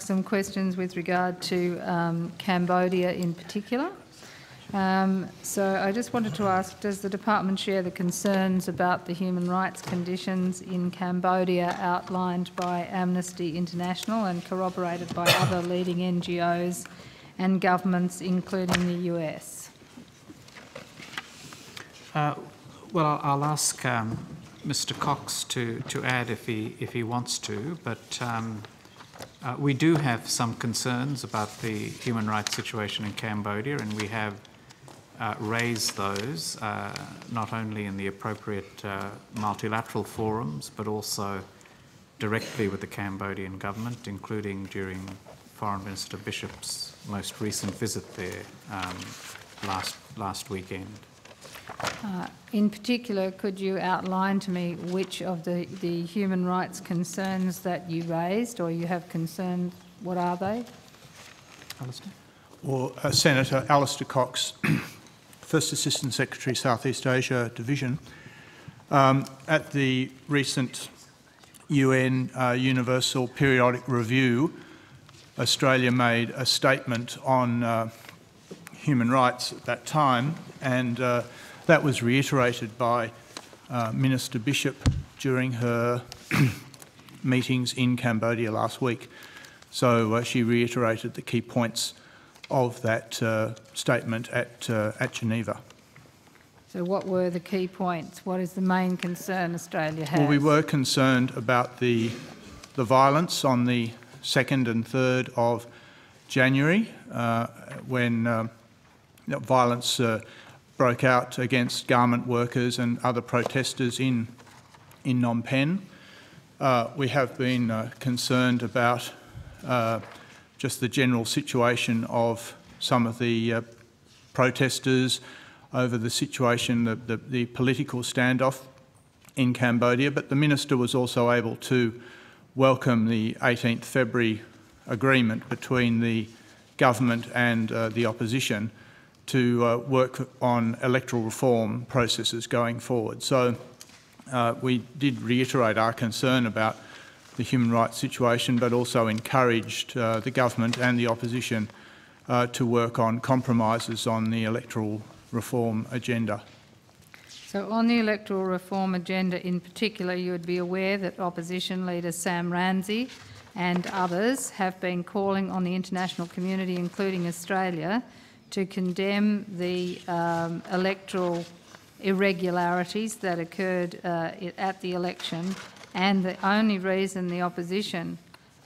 some questions with regard to Cambodia in particular. So I just wanted to ask, does the department share the concerns about the human rights conditions in Cambodia outlined by Amnesty International and corroborated by other leading NGOs and governments, including the US? Well, I'll ask Mr. Cox to add if he wants to, but we do have some concerns about the human rights situation in Cambodia, and we have raised those not only in the appropriate multilateral forums, but also directly with the Cambodian government, including during Foreign Minister Bishop's most recent visit there last weekend. In particular, could you outline to me which of the human rights concerns that you raised, or you have concerned? What are they? Alistair? Well, Senator Alistair Cox, First Assistant Secretary, South East Asia Division. At the recent UN Universal Periodic Review, Australia made a statement on human rights at that time, and that was reiterated by Minister Bishop during her meetings in Cambodia last week. So she reiterated the key points of that statement at Geneva. So what were the key points? What is the main concern Australia has? Well, we were concerned about the violence on the 2nd and 3rd of January when violence broke out against garment workers and other protesters in Phnom Penh. We have been concerned about just the general situation of some of the protesters over the situation, the political standoff in Cambodia, but the Minister was also able to welcome the 18th February agreement between the government and the opposition to work on electoral reform processes going forward. So we did reiterate our concern about the human rights situation, but also encouraged the government and the opposition to work on compromises on the electoral reform agenda. So on the electoral reform agenda in particular, you would be aware that opposition leader Sam Rainsy and others have been calling on the international community, including Australia, to condemn the electoral irregularities that occurred at the election, and the only reason the opposition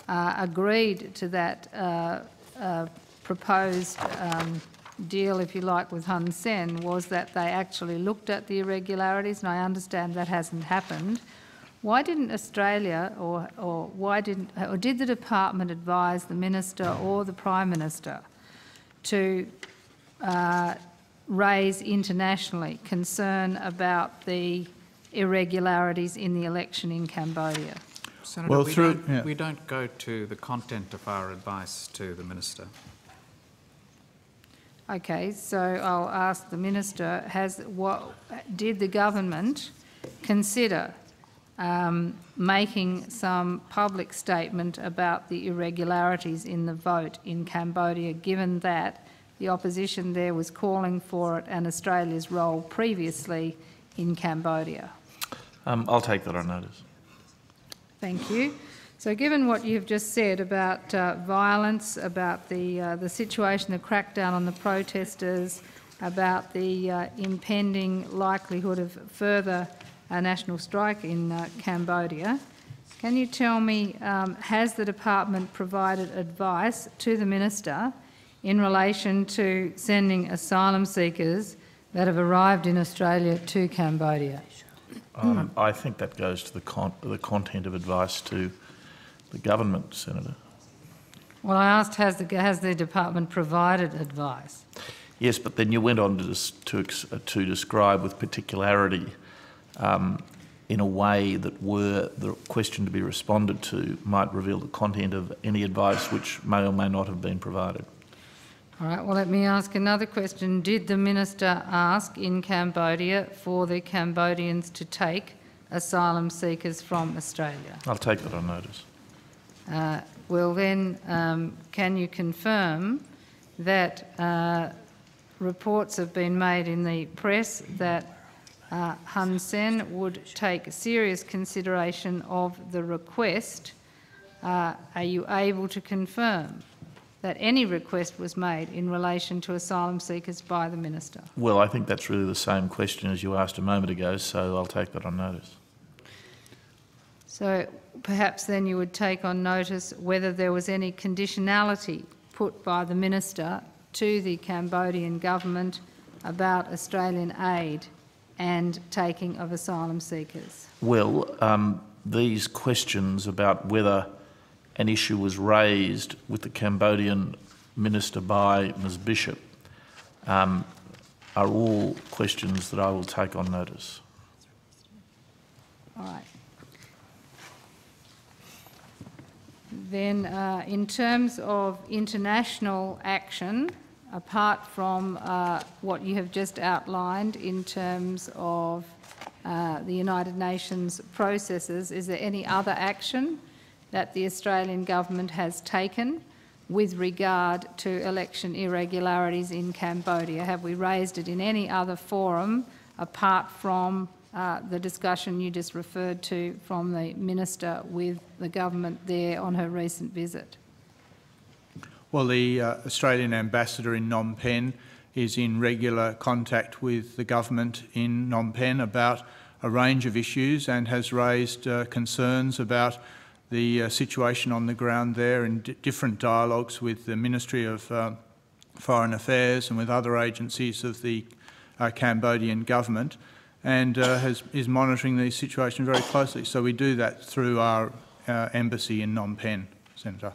agreed to that proposed deal, if you like, with Hun Sen was that they actually looked at the irregularities, and I understand that hasn't happened. Why didn't Australia or did the department advise the Minister or the Prime Minister to raise internationally concern about the irregularities in the election in Cambodia? Senator, well, we don't go to the content of our advice to the Minister. Okay, so I'll ask the Minister, did the government consider making some public statement about the irregularities in the vote in Cambodia, given that the opposition there was calling for it and Australia's role previously in Cambodia? I'll take that on notice. Thank you. So given what you've just said about violence, about the situation, the crackdown on the protesters, about the impending likelihood of further national strike in Cambodia, can you tell me, has the department provided advice to the Minister in relation to sending asylum seekers that have arrived in Australia to Cambodia? I think that goes to the content of advice to the government, Senator. Well, I asked, has the department provided advice? Yes, but then you went on to describe with particularity in a way that were the question to be responded to might reveal the content of any advice which may or may not have been provided. All right, well, let me ask another question. Did the Minister ask in Cambodia for the Cambodians to take asylum seekers from Australia? I'll take that on notice. Well then, can you confirm that reports have been made in the press that Hun Sen would take serious consideration of the request? Are you able to confirm that any request was made in relation to asylum seekers by the Minister? Well, I think that's really the same question as you asked a moment ago, so I'll take that on notice. So perhaps then you would take on notice whether there was any conditionality put by the Minister to the Cambodian government about Australian aid and taking of asylum seekers. Well, these questions about whether an issue was raised with the Cambodian Minister by Ms Bishop are all questions that I will take on notice. All right. Then in terms of international action, apart from what you have just outlined in terms of the United Nations processes, is there any other action that the Australian government has taken with regard to election irregularities in Cambodia? Have we raised it in any other forum apart from the discussion you just referred to from the Minister with the government there on her recent visit? Well, the Australian ambassador in Phnom Penh is in regular contact with the government in Phnom Penh about a range of issues and has raised concerns about the situation on the ground there in different dialogues with the Ministry of Foreign Affairs and with other agencies of the Cambodian government, and is monitoring these situations very closely. So we do that through our embassy in Phnom Penh, Senator.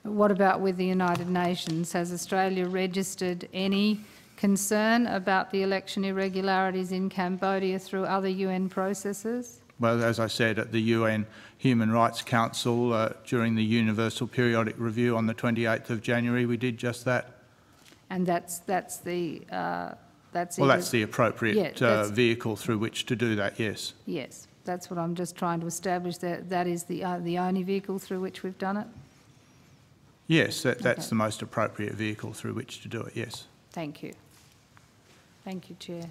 What about with the United Nations? Has Australia registered any concern about the election irregularities in Cambodia through other UN processes? Well, as I said, at the UN Human Rights Council during the Universal Periodic Review on the 28th of January, we did just that. And that's the appropriate vehicle through which to do that. Yes. Yes, that's what I'm just trying to establish. That is the only vehicle through which we've done it. Yes, that's the most appropriate vehicle through which to do it. Yes. Thank you. Thank you, Chair.